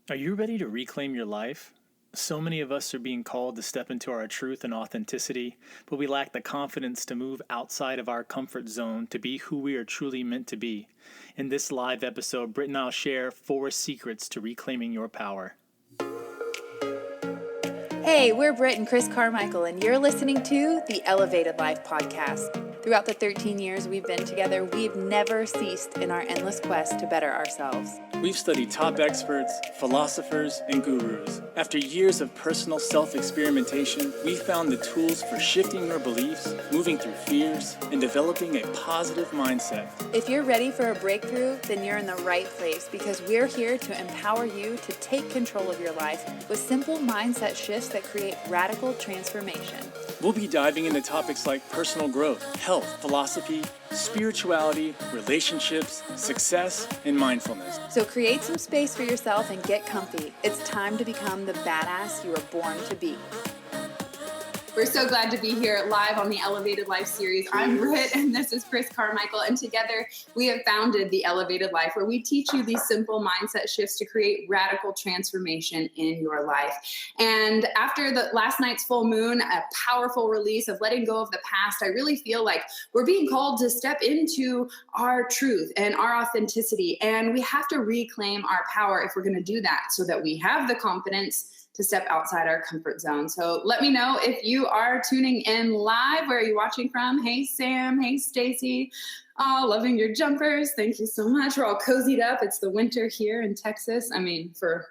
Are you ready to reclaim your life? So many of us are being called to step into our truth and authenticity, but we lack the confidence to move outside of our comfort zone to be who we are truly meant to be. In this live episode, Britt and I'll share 4 secrets to reclaiming your power. Hey, we're Britt and Chris Carmichael, and you're listening to the Elevated Life Podcast. Throughout the 13 years we've been together, we've never ceased in our endless quest to better ourselves. We've studied top experts, philosophers, and gurus. After years of personal self-experimentation, we found the tools for shifting your beliefs, moving through fears, and developing a positive mindset. If you're ready for a breakthrough, then you're in the right place because we're here to empower you to take control of your life with simple mindset shifts that create radical transformation. We'll be diving into topics like personal growth, health, philosophy, spirituality, relationships, success, and mindfulness. So create some space for yourself and get comfy. It's time to become the badass you were born to be. We're so glad to be here live on the Elevated Life series. I'm Britt and this is Chris Carmichael, and together we have founded the Elevated Life, where we teach you these simple mindset shifts to create radical transformation in your life. And after the last night's full moon, a powerful release of letting go of the past, I really feel like we're being called to step into our truth and our authenticity, and we have to reclaim our power if we're going to do that, so that we have the confidence to step outside our comfort zone. So let me know if you are tuning in live. Where are you watching from? Hey, Sam. Hey, Stacy. Oh, loving your jumpers. Thank you so much. We're all cozied up. It's the winter here in Texas. I mean, for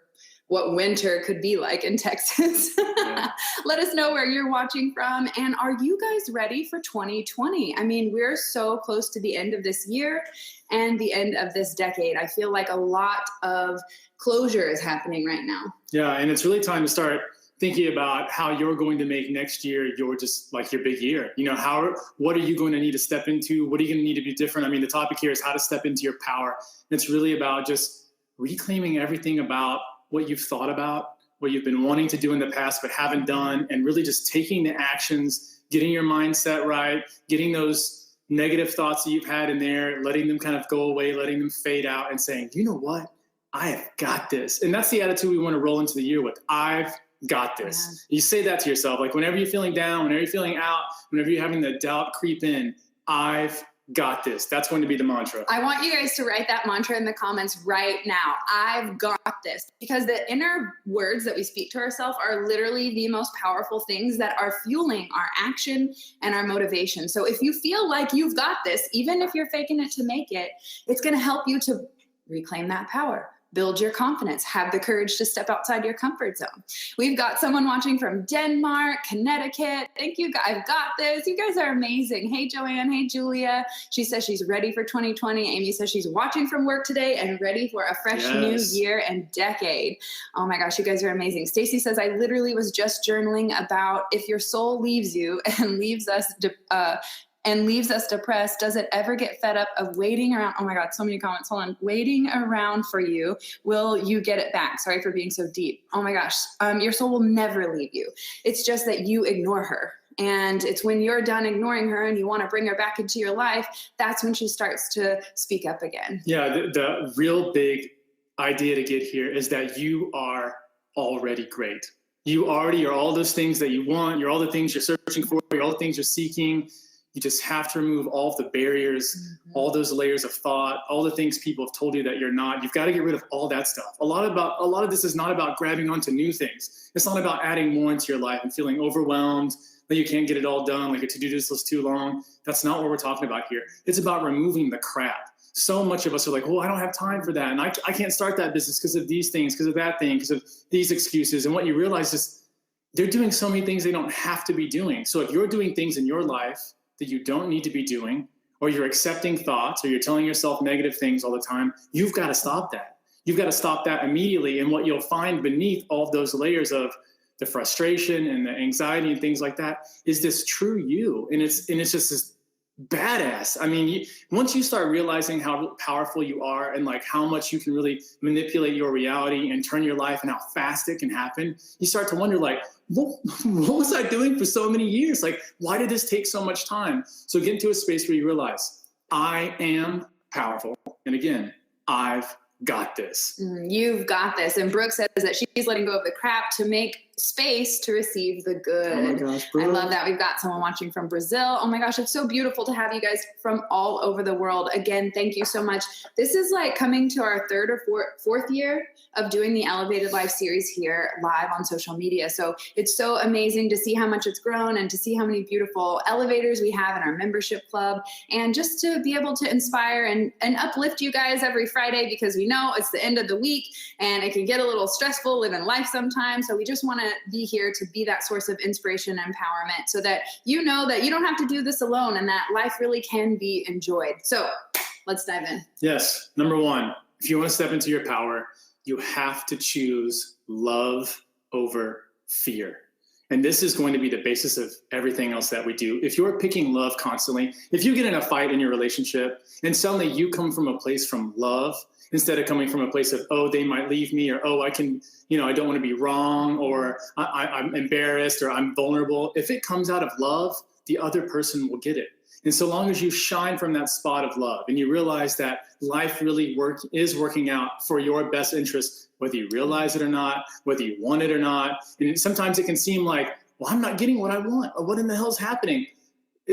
what winter could be like in Texas. Yeah. Let us know where you're watching from. And are you guys ready for 2020? I mean, we're so close to the end of this year and the end of this decade. I feel like a lot of closure is happening right now. Yeah, and it's really time to start thinking about how you're going to make next year your big year. You know, what are you going to need to step into? What are you going to need to be different? I mean, the topic here is how to step into your power. It's really about just reclaiming everything about what you've thought about, what you've been wanting to do in the past but haven't done, and really just taking the actions, getting your mindset right, getting those negative thoughts that you've had in there, letting them kind of go away, letting them fade out, and saying, you know what? I have got this. And that's the attitude we want to roll into the year with. I've got this. Yeah. You say that to yourself, like whenever you're feeling down, whenever you're feeling out, whenever you're having the doubt creep in, I've got this. That's going to be the mantra. I want you guys to write that mantra in the comments right now. I've got this. Because the inner words that we speak to ourselves are literally the most powerful things that are fueling our action and our motivation. So if you feel like you've got this, even if you're faking it to make it, it's going to help you to reclaim that power. Build your confidence. Have the courage to step outside your comfort zone. We've got someone watching from Denmark, Connecticut. Thank you, guys. I've got this. You guys are amazing. Hey, Joanne. Hey, Julia. She says she's ready for 2020. Amy says she's watching from work today and ready for a fresh new year and decade. Oh my gosh, you guys are amazing. Stacy says, I literally was just journaling about if your soul leaves you and leaves us depressed, does it ever get fed up of waiting around? Oh my God, so many comments. Hold on. Waiting around for you. Will you get it back? Sorry for being so deep. Oh my gosh. Your soul will never leave you. It's just that you ignore her. And it's when you're done ignoring her and you want to bring her back into your life, that's when she starts to speak up again. Yeah, the real big idea to get here is that you are already great. You already are all those things that you want. You're all the things you're searching for. You're all the things you're seeking. You just have to remove all of the barriers, all those layers of thought, all the things people have told you that you're not. You've got to get rid of all that stuff. A lot of this is not about grabbing onto new things. It's not about adding more into your life and feeling overwhelmed, that you can't get it all done, like a to-do list is too long. That's not what we're talking about here. It's about removing the crap. So much of us are like, oh, I don't have time for that. And I can't start that business because of these things, because of that thing, because of these excuses. And what you realize is they're doing so many things they don't have to be doing. So if you're doing things in your life that you don't need to be doing, or you're accepting thoughts, or you're telling yourself negative things all the time, you've got to stop that. You've got to stop that immediately. And what you'll find beneath all of those layers of the frustration and the anxiety and things like that is this true you. And it's just this badass. I mean, once you start realizing how powerful you are and like how much you can really manipulate your reality and turn your life and how fast it can happen, you start to wonder, like, what was I doing for so many years? Like, why did this take so much time? So get into a space where you realize I am powerful. And again, I've got this. You've got this. And Brooke says that she's letting go of the crap to make space to receive the good. Oh my gosh, Brooke. I love that. We've got someone watching from Brazil. Oh my gosh, it's so beautiful to have you guys from all over the world. Again, thank you so much. This is like coming to our third or fourth year of doing the Elevated Life series here live on social media. So it's so amazing to see how much it's grown and to see how many beautiful elevators we have in our membership club, and just to be able to inspire and uplift you guys every Friday, because we know it's the end of the week and it can get a little stressful living life sometimes. So we just want to be here to be that source of inspiration and empowerment, so that you know that you don't have to do this alone and that life really can be enjoyed. So let's dive in. Yes. Number one, if you want to step into your power, you have to choose love over fear. And this is going to be the basis of everything else that we do. If you're picking love constantly, if you get in a fight in your relationship and suddenly you come from a place from love, instead of coming from a place of, oh, they might leave me, or, oh, I can, I don't want to be wrong, or I'm embarrassed, or I'm vulnerable. If it comes out of love, the other person will get it. And so long as you shine from that spot of love and you realize that life really is working out for your best interest, whether you realize it or not, whether you want it or not. And sometimes it can seem like, well, I'm not getting what I want, or what in the hell's happening?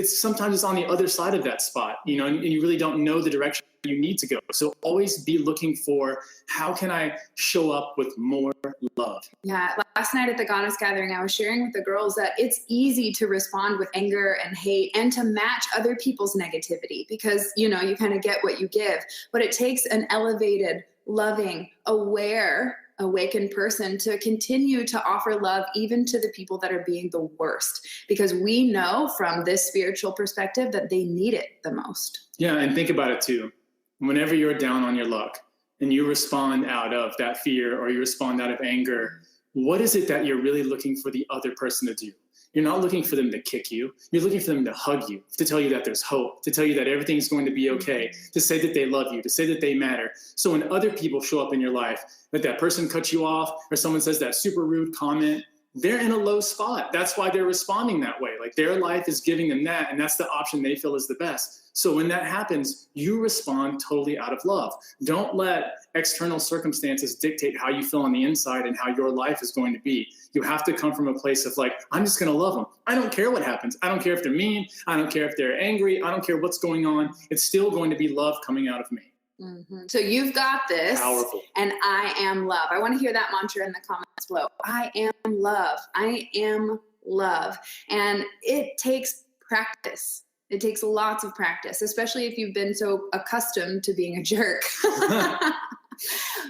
Sometimes it's on the other side of that spot, and you really don't know the direction you need to go. So always be looking for, how can I show up with more love? Yeah. Last night at the Goddess Gathering, I was sharing with the girls that it's easy to respond with anger and hate and to match other people's negativity, because, you kind of get what you give. But it takes an elevated, loving, aware, awakened person to continue to offer love even to the people that are being the worst, because we know from this spiritual perspective that they need it the most. Yeah. And think about it too. Whenever you're down on your luck and you respond out of that fear, or you respond out of anger, what is it that you're really looking for the other person to do? You're not looking for them to kick you. You're looking for them to hug you, to tell you that there's hope, to tell you that everything's going to be okay, to say that they love you, to say that they matter. So when other people show up in your life, that person cuts you off, or someone says that super rude comment, they're in a low spot. That's why they're responding that way. Like, their life is giving them that, and that's the option they feel is the best. So when that happens, you respond totally out of love. Don't let external circumstances dictate how you feel on the inside and how your life is going to be. You have to come from a place of like, I'm just going to love them. I don't care what happens. I don't care if they're mean. I don't care if they're angry. I don't care what's going on. It's still going to be love coming out of me. Mm-hmm. So you've got this. Powerful. And I am love. I want to hear that mantra in the comments below. I am love. I am love. And it takes practice. It takes lots of practice, especially if you've been so accustomed to being a jerk.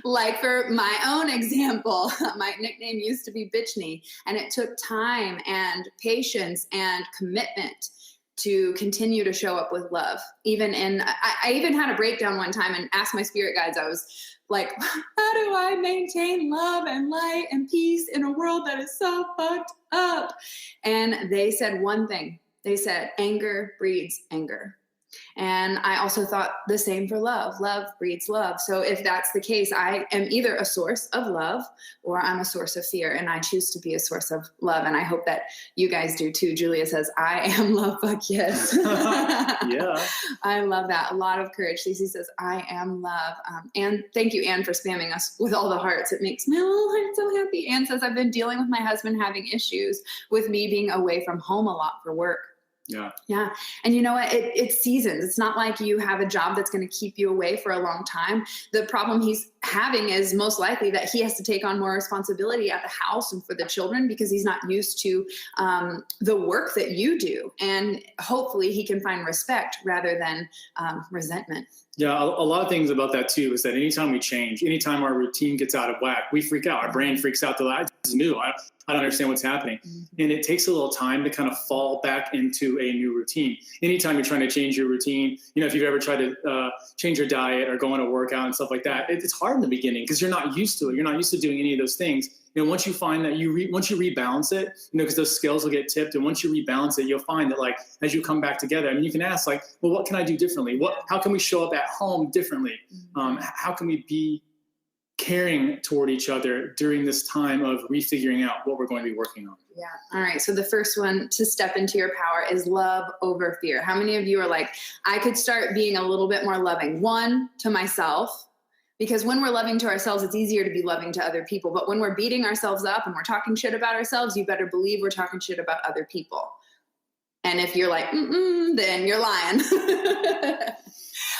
Like for my own example, my nickname used to be Bitch Knee, and it took time and patience and commitment to continue to show up with love. I even had a breakdown one time and asked my spirit guides, I was like, how do I maintain love and light and peace in a world that is so fucked up? And they said one thing. They said, anger breeds anger. And I also thought the same for love. Love breeds love. So if that's the case, I am either a source of love or I'm a source of fear. And I choose to be a source of love. And I hope that you guys do too. Julia says, I am love. Fuck yes. Yeah. I love that. A lot of courage. Lacey says, I am love. And thank you, Anne, for spamming us with all the hearts. It makes my little heart so happy. Anne says, I've been dealing with my husband having issues with me being away from home a lot for work. Yeah. Yeah. And you know what? It's seasons. It's not like you have a job that's going to keep you away for a long time. The problem he's having is most likely that he has to take on more responsibility at the house and for the children because he's not used to the work that you do. And hopefully he can find respect rather than resentment. Yeah, a lot of things about that too is that anytime we change, anytime our routine gets out of whack, we freak out. Our brain freaks out. This is new. I don't understand what's happening. Mm-hmm. And it takes a little time to kind of fall back into a new routine. Anytime you're trying to change your routine, if you've ever tried to change your diet or go on a workout and stuff like that, it's hard in the beginning because you're not used to it. You're not used to doing any of those things. Once you find that once you rebalance it, because those scales will get tipped, and once you rebalance it, you'll find that like as you come back together, you can ask like, well, what can I do differently? How can we show up at home differently? How can we be caring toward each other during this time of refiguring out what we're going to be working on? Yeah. All right. So the first one to step into your power is love over fear. How many of you are like, I could start being a little bit more loving? One, to myself. Because when we're loving to ourselves, it's easier to be loving to other people. But when we're beating ourselves up and we're talking shit about ourselves, you better believe we're talking shit about other people. And if you're like, then you're lying.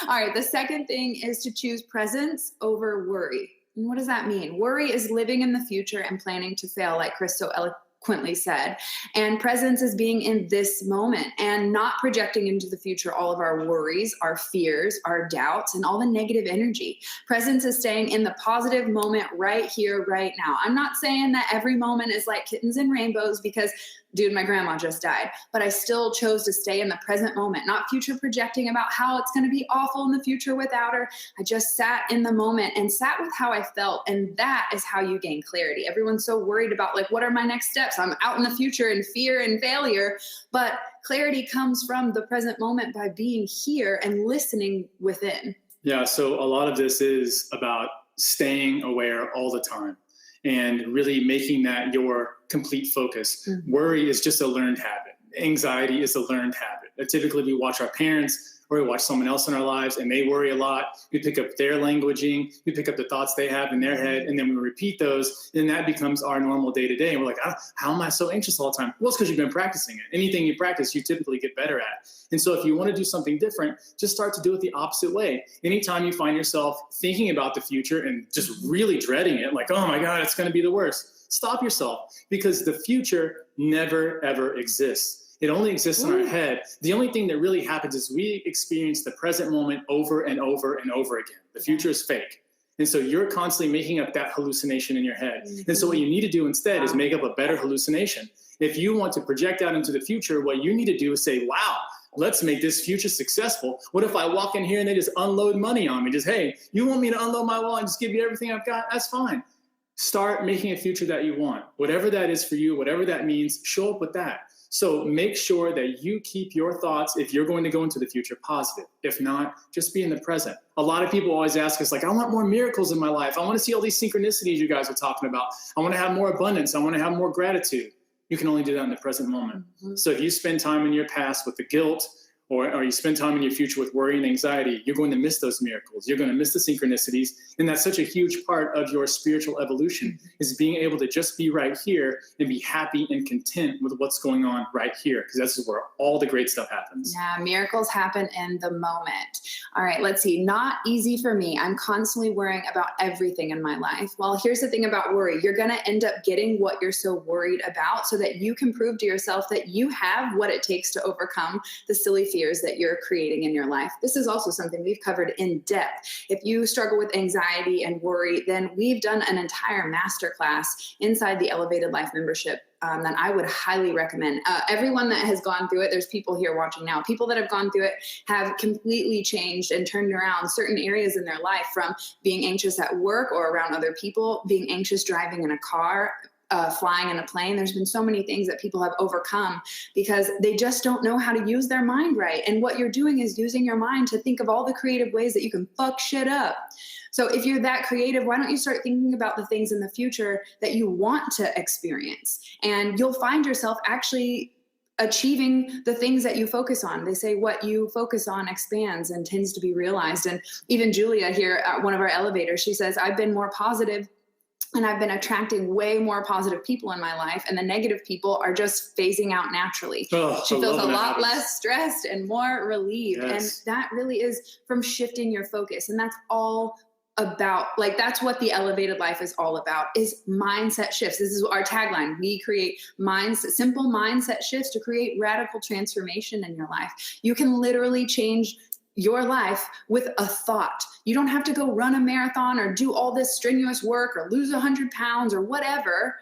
All right. The second thing is to choose presence over worry. And what does that mean? Worry is living in the future and planning to fail, like Chris so eloquently said. And presence is being in this moment and not projecting into the future all of our worries, our fears, our doubts, and all the negative energy. Presence is staying in the positive moment right here, right now. I'm not saying that every moment is like kittens and rainbows because, dude, my grandma just died, but I still chose to stay in the present moment, not future projecting about how it's going to be awful in the future without her. I just sat in the moment and sat with how I felt. And that is how you gain clarity. Everyone's so worried about like, what are my next steps? I'm out in the future in fear and failure, but clarity comes from the present moment by being here and listening within. Yeah. So a lot of this is about staying aware all the time and really making that your complete focus. Mm-hmm. Worry is just a learned habit. Anxiety is a learned habit. Typically, we watch our parents or we watch someone else in our lives and they worry a lot. We pick up their languaging, we pick up the thoughts they have in their head, and then we repeat those, and that becomes our normal day-to-day. And we're like, how am I so anxious all the time? Well, it's because you've been practicing it. Anything you practice, you typically get better at. And so if you want to do something different, just start to do it the opposite way. Anytime you find yourself thinking about the future and just really dreading it, like, oh my God, it's going to be the worst, stop yourself, because the future never, ever exists. It only exists in our head. The only thing that really happens is we experience the present moment over and over and over again. The future is fake. And so you're constantly making up that hallucination in your head. Mm-hmm. And so what you need to do instead is make up a better hallucination. If you want to project out into the future, what you need to do is say, wow, let's make this future successful. What if I walk in here and they just unload money on me? Just, hey, you want me to unload my wallet and just give you everything I've got? That's fine. Start making a future that you want. Whatever that is for you, whatever that means, show up with that. So make sure that you keep your thoughts, if you're going to go into the future, positive. If not, just be in the present. A lot of people always ask us, like, I want more miracles in my life. I want to see all these synchronicities you guys are talking about. I want to have more abundance. I want to have more gratitude. You can only do that in the present moment. Mm-hmm. So if you spend time in your past with the guilt, or you spend time in your future with worry and anxiety, you're going to miss those miracles. You're going to miss the synchronicities. And that's such a huge part of your spiritual evolution, is being able to just be right here and be happy and content with what's going on right here, because that's where all the great stuff happens. Yeah, miracles happen in the moment. All right, let's see. Not easy for me. I'm constantly worrying about everything in my life. Well, here's the thing about worry. You're going to end up getting what you're so worried about so that you can prove to yourself that you have what it takes to overcome the silly fears that you're creating in your life. This is also something we've covered in depth. If you struggle with anxiety and worry, then we've done an entire masterclass inside the Elevated Life membership that I would highly recommend. Everyone that has gone through it, there's people here watching now, people that have gone through it have completely changed and turned around certain areas in their life, from being anxious at work or around other people, being anxious driving in a car, flying in a plane. There's been so many things that people have overcome because they just don't know how to use their mind right. And what you're doing is using your mind to think of all the creative ways that you can fuck shit up. So if you're that creative, why don't you start thinking about the things in the future that you want to experience? And you'll find yourself actually achieving the things that you focus on. They say what you focus on expands and tends to be realized. And even Julia here at one of our elevators, she says, I've been more positive and I've been attracting way more positive people in my life, and the negative people are just phasing out naturally. Oh, she feels a lot less stressed and more relieved. Yes. And that really is from shifting your focus. And that's all about, like, that's what the Elevated Life is all about, is mindset shifts. This is our tagline. We create simple mindset shifts to create radical transformation in your life. You can literally change your life with a thought. You don't have to go run a marathon or do all this strenuous work or lose 100 pounds or whatever.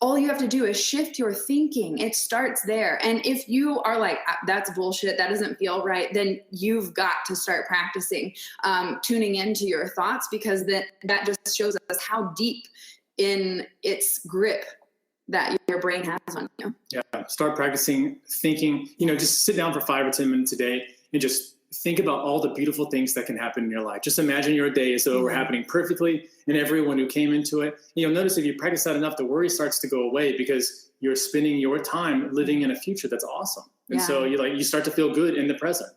All you have to do is shift your thinking. It starts there. And if you are like, that's bullshit, that doesn't feel right, then you've got to start practicing tuning into your thoughts, because that just shows us how deep in its grip that your brain has on you. Yeah, start practicing thinking, just sit down for 5 or 10 minutes a day and just think about all the beautiful things that can happen in your life. Just imagine your day as though it were happening perfectly, and everyone who came into it. You'll notice if you practice that enough, the worry starts to go away, because you're spending your time living in a future that's awesome. And so you start to feel good in the present.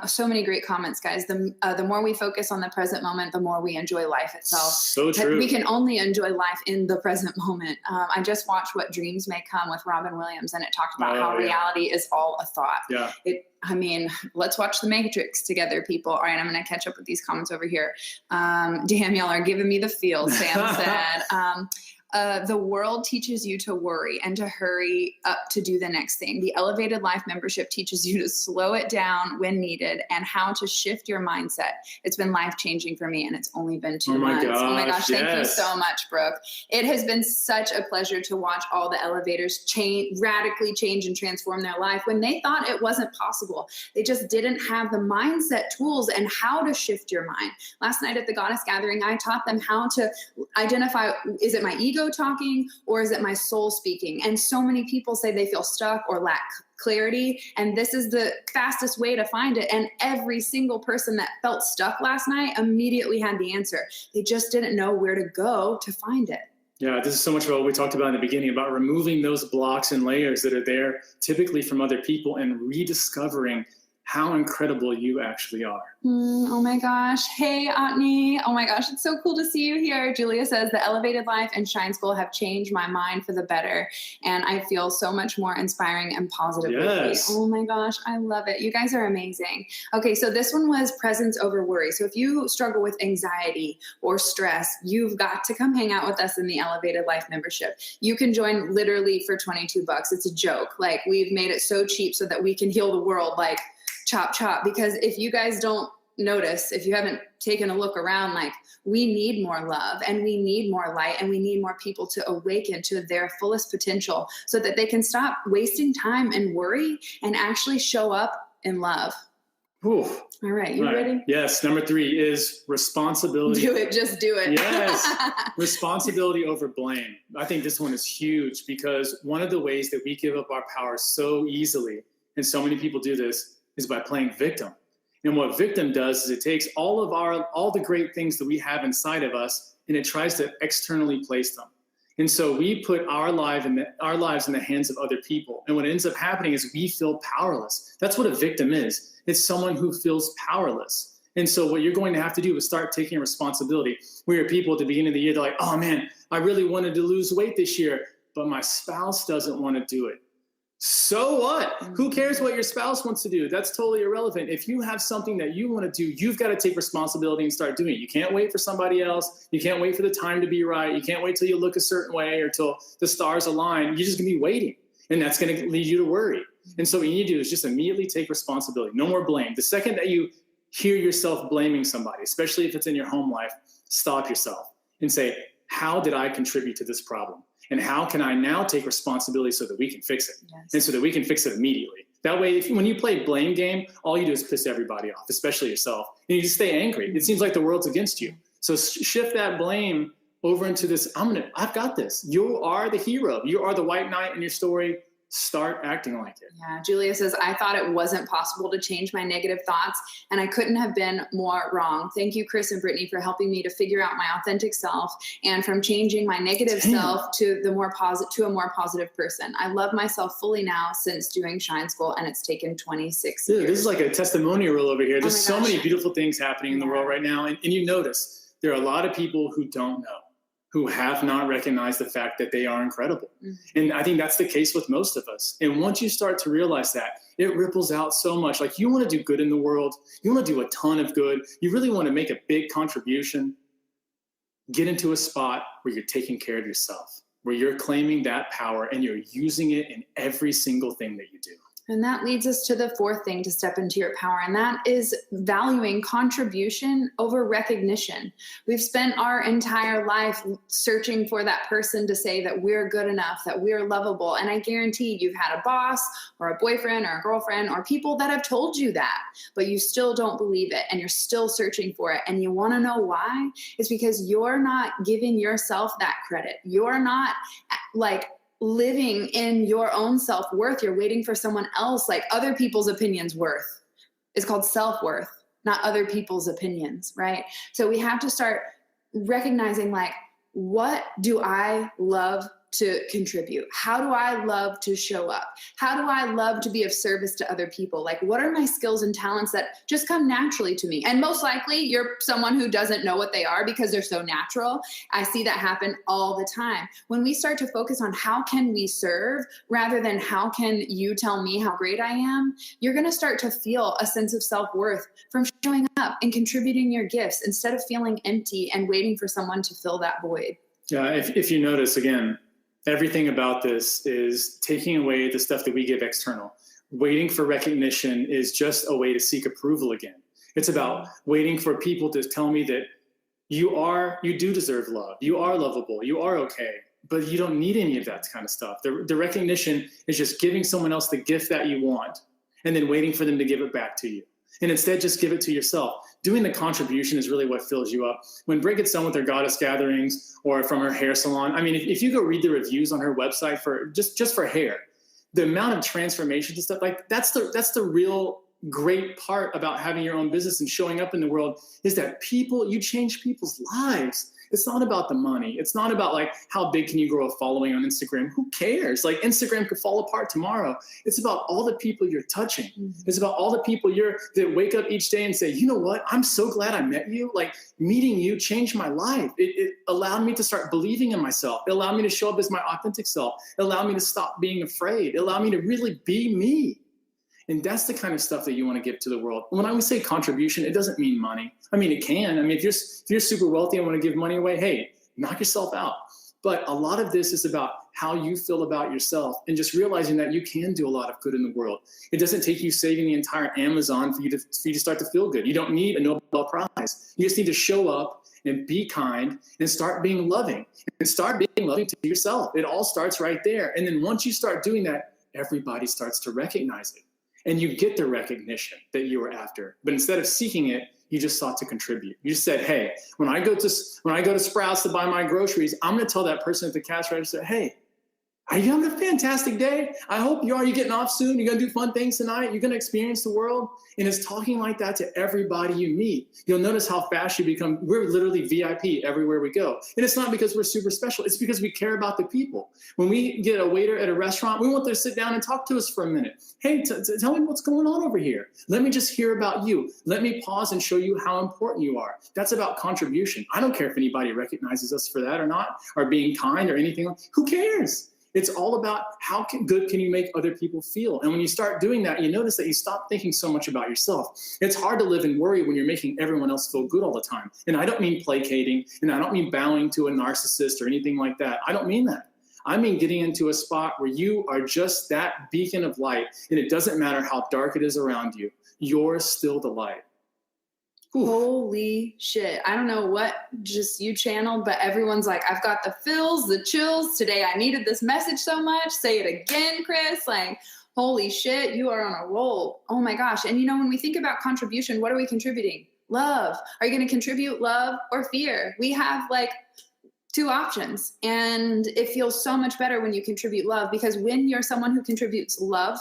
So many great comments, guys. The more we focus on the present moment, the more we enjoy life itself. So true. We can only enjoy life in the present moment. I just watched What Dreams May Come with Robin Williams, and it talked about how reality is all a thought. Yeah. Let's watch The Matrix together, people. All right, I'm going to catch up with these comments over here. Damn, y'all are giving me the feels, Sam said. The world teaches you to worry and to hurry up to do the next thing. The Elevated Life membership teaches you to slow it down when needed and how to shift your mindset. It's been life-changing for me, and it's only been 2 months. Oh my gosh, thank you so much, Brooke. It has been such a pleasure to watch all the elevators radically change and transform their life when they thought it wasn't possible. They just didn't have the mindset tools and how to shift your mind. Last night at the Goddess Gathering, I taught them how to identify, is it my ego talking or is it my soul speaking? And so many people say they feel stuck or lack clarity, and this is the fastest way to find it. And every single person that felt stuck last night immediately had the answer. They just didn't know where to go to find it. Yeah, this is so much what we talked about in the beginning, about removing those blocks and layers that are there typically from other people and rediscovering how incredible you actually are. Oh my gosh. Hey, Otney. Oh my gosh, it's so cool to see you here. Julia says, the Elevated Life and Shine School have changed my mind for the better, and I feel so much more inspiring and positive lately. Oh my gosh, I love it. You guys are amazing. Okay, so this one was presence over worry. So if you struggle with anxiety or stress, you've got to come hang out with us in the Elevated Life membership. You can join literally for $22. It's a joke. Like, we've made it so cheap so that we can heal the world. Like, chop, chop. Because if you guys don't notice, if you haven't taken a look around, like, we need more love and we need more light and we need more people to awaken to their fullest potential so that they can stop wasting time and worry and actually show up in love. Oof. All right. You ready? Yes. Number 3 is responsibility. Do it. Just do it. Yes. Responsibility over blame. I think this one is huge, because one of the ways that we give up our power so easily, and so many people do this, is by playing victim. And what victim does is it takes all the great things that we have inside of us, and it tries to externally place them. And so we put our lives in the hands of other people. And what ends up happening is we feel powerless. That's what a victim is. It's someone who feels powerless. And so what you're going to have to do is start taking responsibility. We are people at the beginning of the year, they're like, oh man, I really wanted to lose weight this year, but my spouse doesn't want to do it. So what? Who cares what your spouse wants to do? That's totally irrelevant. If you have something that you want to do, you've got to take responsibility and start doing it. You can't wait for somebody else. You can't wait for the time to be right. You can't wait till you look a certain way or till the stars align. You're just going to be waiting, and that's going to lead you to worry. And so what you need to do is just immediately take responsibility. No more blame. The second that you hear yourself blaming somebody, especially if it's in your home life, stop yourself and say, how did I contribute to this problem? And how can I now take responsibility so that we can fix it? Yes. And so that we can fix it immediately. That way, when you play blame game, all you do is piss everybody off, especially yourself. And you just stay angry. It seems like the world's against you. So shift that blame over into this, I've got this. You are the hero. You are the white knight in your story. Start acting like it. Yeah, Julia says, I thought it wasn't possible to change my negative thoughts, and I couldn't have been more wrong. Thank you, Chris and Brittany, for helping me to figure out my authentic self and from changing my negative self to a more positive person. I love myself fully now since doing Shine School, and it's taken 26 years. This is like a testimonial over here. There's so many beautiful things happening in the world right now, and you notice there are a lot of people who don't know, who have not recognized the fact that they are incredible. Mm-hmm. And I think that's the case with most of us. And once you start to realize that, it ripples out so much. Like, you want to do good in the world. You want to do a ton of good. You really want to make a big contribution. Get into a spot where you're taking care of yourself, where you're claiming that power and you're using it in every single thing that you do. And that leads us to the fourth thing to step into your power, and that is valuing contribution over recognition. We've spent our entire life searching for that person to say that we're good enough, that we're lovable. And I guarantee you've had a boss or a boyfriend or a girlfriend or people that have told you that, but you still don't believe it and you're still searching for it. And you want to know why? It's because you're not giving yourself that credit. You're not living in your own self-worth. You're waiting for someone else, like other people's opinions worth. It's called self-worth, not other people's opinions, right? So we have to start recognizing, like, what do I love to contribute? How do I love to show up? How do I love to be of service to other people? Like, what are my skills and talents that just come naturally to me? And most likely you're someone who doesn't know what they are because they're so natural. I see that happen all the time. When we start to focus on how can we serve rather than how can you tell me how great I am, you're going to start to feel a sense of self-worth from showing up and contributing your gifts instead of feeling empty and waiting for someone to fill that void. Yeah, if you notice, again, everything about this is taking away the stuff that we give external. Waiting for recognition is just a way to seek approval again. It's about waiting for people to tell me that you do deserve love. You are lovable. You are okay. But you don't need any of that kind of stuff. The recognition is just giving someone else the gift that you want and then waiting for them to give it back to you. And instead, just give it to yourself. Doing the contribution is really what fills you up. When Britt gets done with her goddess gatherings or from her hair salon, I mean, if you go read the reviews on her website for just for hair, the amount of transformation and stuff, like that's the real great part about having your own business and showing up in the world is that you change people's lives. It's not about the money. It's not about like how big can you grow a following on Instagram? Who cares? Like Instagram could fall apart tomorrow. It's about all the people you're touching. Mm-hmm. It's about all the people that wake up each day and say, you know what? I'm so glad I met you. Like meeting you changed my life. It allowed me to start believing in myself. It allowed me to show up as my authentic self. It allowed me to stop being afraid. It allowed me to really be me. And that's the kind of stuff that you want to give to the world. When I would say contribution, it doesn't mean money. I mean, it can. I mean, if you're super wealthy and want to give money away, hey, knock yourself out. But a lot of this is about how you feel about yourself and just realizing that you can do a lot of good in the world. It doesn't take you saving the entire Amazon for you to start to feel good. You don't need a Nobel Prize. You just need to show up and be kind and start being loving and start being loving to yourself. It all starts right there. And then once you start doing that, everybody starts to recognize it. And you get the recognition that you were after. But instead of seeking it, you just sought to contribute. You just said, hey, when I go to Sprouts to buy my groceries, I'm going to tell that person at the cash register, hey, are you having a fantastic day? I hope you are. You getting off soon? You're going to do fun things tonight? You're going to experience the world? And it's talking like that to everybody you meet. You'll notice how fast you become. We're literally VIP everywhere we go. And it's not because we're super special. It's because we care about the people. When we get a waiter at a restaurant, we want them to sit down and talk to us for a minute. Hey, tell me what's going on over here. Let me just hear about you. Let me pause and show you how important you are. That's about contribution. I don't care if anybody recognizes us for that or not, or being kind or anything. Who cares? It's all about how good can you make other people feel. And when you start doing that, you notice that you stop thinking so much about yourself. It's hard to live in worry when you're making everyone else feel good all the time. And I don't mean placating, and I don't mean bowing to a narcissist or anything like that. I don't mean that. I mean getting into a spot where you are just that beacon of light, and it doesn't matter how dark it is around you. You're still the light. Ooh. Holy shit. I don't know what just you channeled, but everyone's like, I've got the feels, the chills. Today I needed this message so much. Say it again, Chris. Like, holy shit, you are on a roll. Oh my gosh. And when we think about contribution, what are we contributing? Love. Are you going to contribute love or fear? We have like two options. And it feels so much better when you contribute love, because when you're someone who contributes love,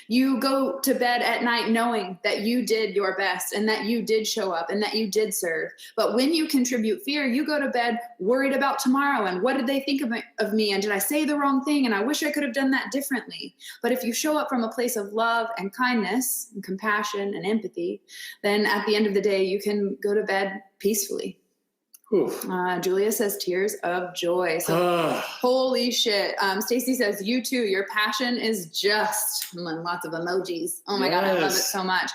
you go to bed at night knowing that you did your best and that you did show up and that you did serve. But when you contribute fear, you go to bed worried about tomorrow and what did they think of me, and did I say the wrong thing, and I wish I could have done that differently. But if you show up from a place of love and kindness and compassion and empathy, then at the end of the day, you can go to bed peacefully. Julia says tears of joy. So holy shit. Stacy says, you too, your passion is just, lots of emojis. Oh my God, I love it so much.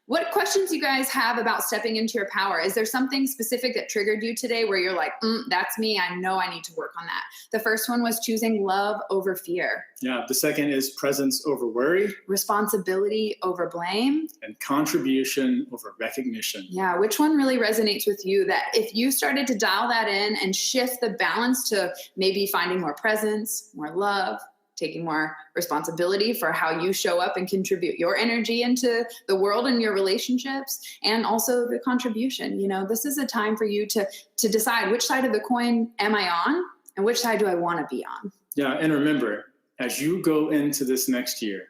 What questions you guys have about stepping into your power? Is there something specific that triggered you today where you're like, that's me. I know I need to work on that. The first one was choosing love over fear. Yeah. The second is presence over worry. Responsibility over blame. And contribution over recognition. Yeah. Which one really resonates with you, that if you started to dial that in and shift the balance to maybe finding more presence, more love, taking more responsibility for how you show up and contribute your energy into the world and your relationships, and also the contribution. This is a time for you to decide which side of the coin am I on and which side do I want to be on. Yeah. And remember, as you go into this next year,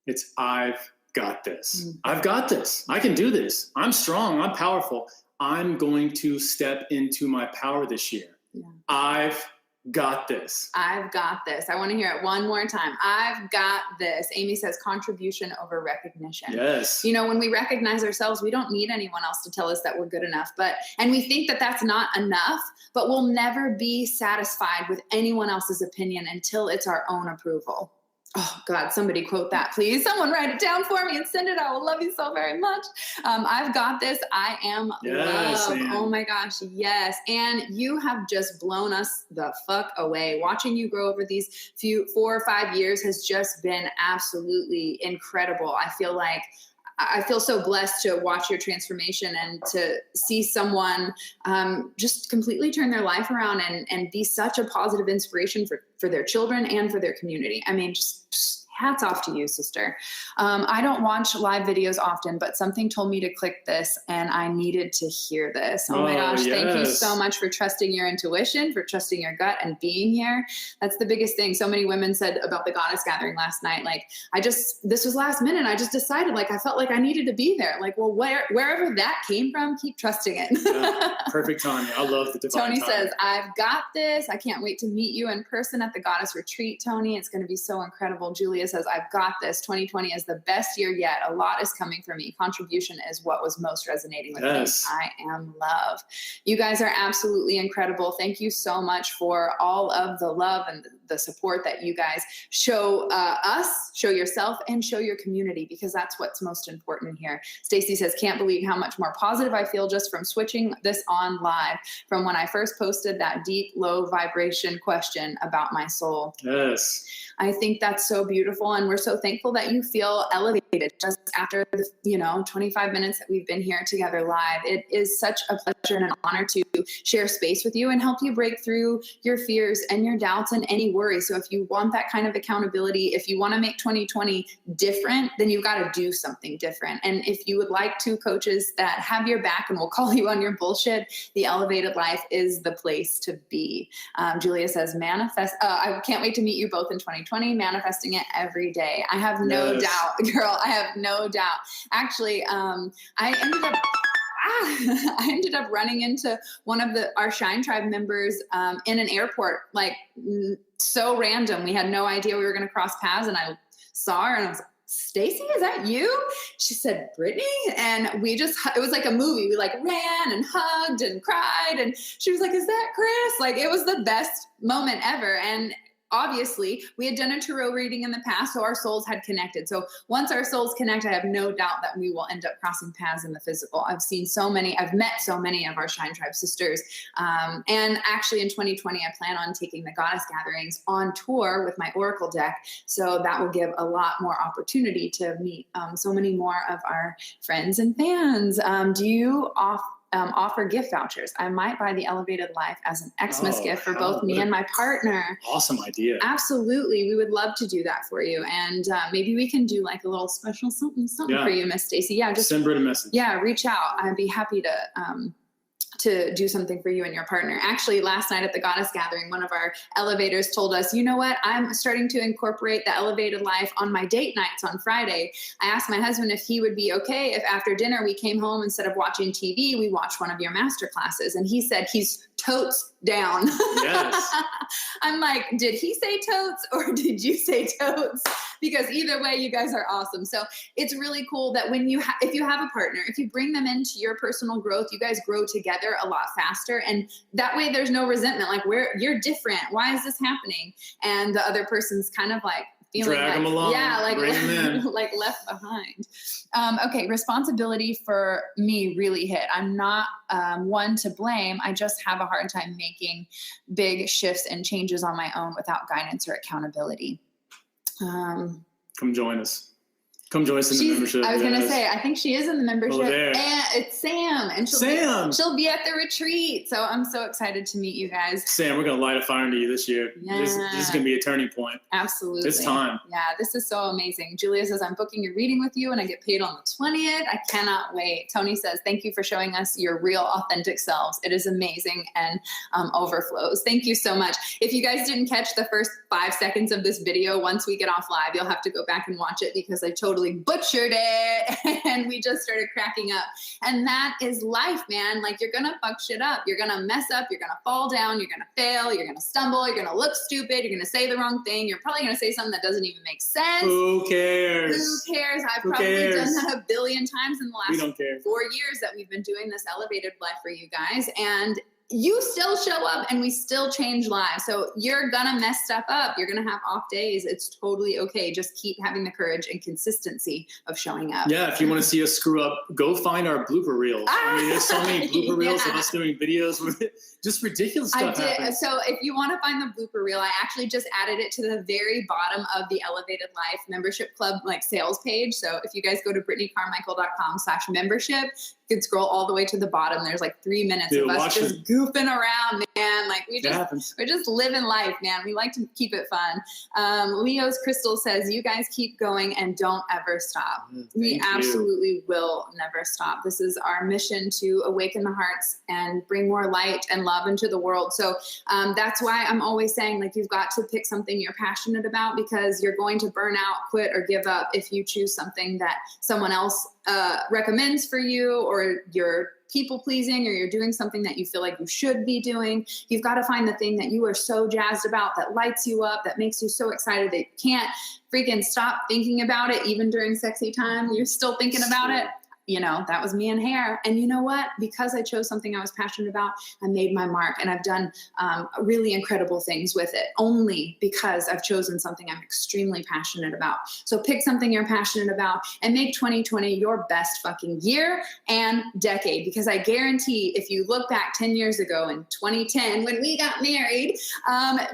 it's I've got this. Mm-hmm. I've got this. I can do this. I'm strong. I'm powerful. I'm going to step into my power this year. Yeah. I've got this. I've got this. I want to hear it one more time. I've got this. Amy says contribution over recognition. Yes. You know, when we recognize ourselves, we don't need anyone else to tell us that we're good enough. And we think that that's not enough, but we'll never be satisfied with anyone else's opinion until it's our own approval. Oh God, somebody quote that, please. Someone write it down for me and send it out. I love you so very much. I've got this. I am love. Sam. Oh my gosh. Yes. And you have just blown us the fuck away. Watching you grow over these 4 or 5 years has just been absolutely incredible. I feel so blessed to watch your transformation and to see someone just completely turn their life around and be such a positive inspiration for their children and for their community. I mean, just hats off to you, sister. I don't watch live videos often, but something told me to click this and I needed to hear this. Oh my gosh. Yes. Thank you so much for trusting your intuition, for trusting your gut and being here. That's the biggest thing. So many women said about the Goddess Gathering last night. Like, this was last minute. I just decided, like, I felt like I needed to be there. Like, well, wherever that came from, keep trusting it. Yeah, perfect timing. I love the divine Tony timing. says, I've got this. I can't wait to meet you in person at the Goddess Retreat, Tony. It's going to be so incredible. Julia says, I've got this. 2020 is the best year yet. A lot is coming for me. Contribution is what was most resonating with me. I am love. You guys are absolutely incredible. Thank you so much for all of the love and the support that you guys show us, show yourself, and show your community, because that's what's most important here. Stacy says, can't believe how much more positive I feel just from switching this on live from when I first posted that deep, low vibration question about my soul. Yes. I think that's so beautiful. And we're so thankful that you feel elevated just after the 25 minutes that we've been here together live. It is such a pleasure and an honor to share space with you and help you break through your fears and your doubts and any worries. So if you want that kind of accountability, if you want to make 2020 different, then you've got to do something different. And if you would like 2 coaches that have your back and will call you on your bullshit, the Elevated Life is the place to be. Julia says, manifest. I can't wait to meet you both in 2020, manifesting it every day. I have no doubt, girl. I have no doubt. Actually, I ended up running into one of our Shine Tribe members in an airport, like so random. We had no idea we were going to cross paths, and I saw her and I was like, Stacy, is that you? She said, Brittany. And it was like a movie. We like ran and hugged and cried. And she was like, is that Chris? Like, it was the best moment ever. And obviously, we had done a tarot reading in the past, so our souls had connected. So once our souls connect, I have no doubt that we will end up crossing paths in the physical. I've met so many of our Shine Tribe sisters. And actually in 2020, I plan on taking the Goddess Gatherings on tour with my Oracle deck. So that will give a lot more opportunity to meet so many more of our friends and fans. Do you offer gift vouchers? I might buy the Elevated Life as an Xmas gift for both me and my partner. Awesome idea. Absolutely. We would love to do that for you. And maybe we can do like a little special something for you, Miss Stacy. Yeah, just send Britt a message. Yeah, reach out. I'd be happy to do something for you and your partner. Actually, last night at the Goddess Gathering, one of our elevators told us, you know what? I'm starting to incorporate the Elevated Life on my date nights on Friday. I asked my husband if he would be okay if after dinner we came home, instead of watching TV, we watched one of your master classes. And he said he's totes down. Yes. I'm like, did he say totes or did you say totes? Because either way, you guys are awesome. So it's really cool that when if you have a partner, if you bring them into your personal growth, you guys grow together a lot faster. And that way there's no resentment. Like, you're different. Why is this happening? And the other person's kind of like, drag them along. Yeah, like left behind. Okay, responsibility for me really hit. I'm not one to blame. I just have a hard time making big shifts and changes on my own without guidance or accountability. Come join us. Come join us in the membership. I was going to say, I think she is in the membership. Oh, there. And it's Sam. And she'll be at the retreat. So I'm so excited to meet you guys. Sam, we're going to light a fire into you this year. Yeah. This is going to be a turning point. Absolutely. It's time. Yeah, this is so amazing. Julia says, I'm booking your reading with you and I get paid on the 20th. I cannot wait. Tony says, thank you for showing us your real authentic selves. It is amazing and overflows. Thank you so much. If you guys didn't catch the first 5 seconds of this video, once we get off live, you'll have to go back and watch it because I totally totally butchered it. And we just started cracking up. And that is life, man. Like, you're going to fuck shit up. You're going to mess up. You're going to fall down. You're going to fail. You're going to stumble. You're going to look stupid. You're going to say the wrong thing. You're probably going to say something that doesn't even make sense. Who cares? Who cares? I've probably done that a billion times in the last 4 years that we've been doing this elevated life for you guys. And you still show up and we still change lives. So you're gonna mess stuff up. You're gonna have off days. It's totally okay. Just keep having the courage and consistency of showing up. Yeah, if you want to see us screw up, go find our blooper reels. I mean, there's so many blooper reels of us doing videos with just ridiculous stuff. Happens. So if you want to find the blooper reel, I actually just added it to the very bottom of the Elevated Life Membership Club sales page. So if you guys go to BrittanyCarmichael.com/membership, you can scroll all the way to the bottom. There's 3 minutes of us just goofing around, man. We're just living life, man. We like to keep it fun. Leo's Crystal says, you guys keep going and don't ever stop. We absolutely will never stop. This is our mission to awaken the hearts and bring more light and love into the world. So that's why I'm always saying, you've got to pick something you're passionate about, because you're going to burn out, quit, or give up if you choose something that someone else recommends for you, or you're people pleasing, or you're doing something that you feel like you should be doing. You've got to find the thing that you are so jazzed about, that lights you up, that makes you so excited that you can't freaking stop thinking about it. Even during sexy time, you're still thinking about it. That was me and hair. And you know what? Because I chose something I was passionate about, I made my mark, and I've done really incredible things with it, only because I've chosen something I'm extremely passionate about. So pick something you're passionate about and make 2020 your best fucking year and decade. Because I guarantee if you look back 10 years ago in 2010, when we got married,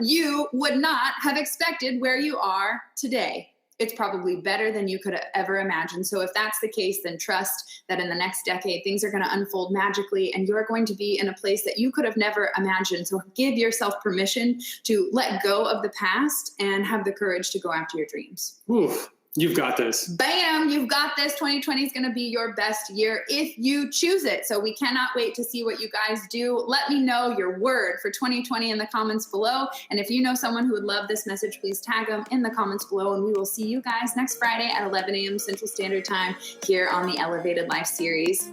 you would not have expected where you are today. It's probably better than you could have ever imagined. So if that's the case, then trust that in the next decade, things are going to unfold magically, and you're going to be in a place that you could have never imagined. So give yourself permission to let go of the past and have the courage to go after your dreams. Oof. You've got this. Bam, you've got this. 2020 is going to be your best year if you choose it. So we cannot wait to see what you guys do. Let me know your word for 2020 in the comments below. And if you know someone who would love this message, please tag them in the comments below. And we will see you guys next Friday at 11 a.m. Central Standard Time here on the Elevated Life series.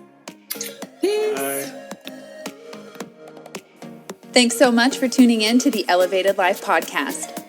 Peace. Bye. Thanks so much for tuning in to the Elevated Life podcast.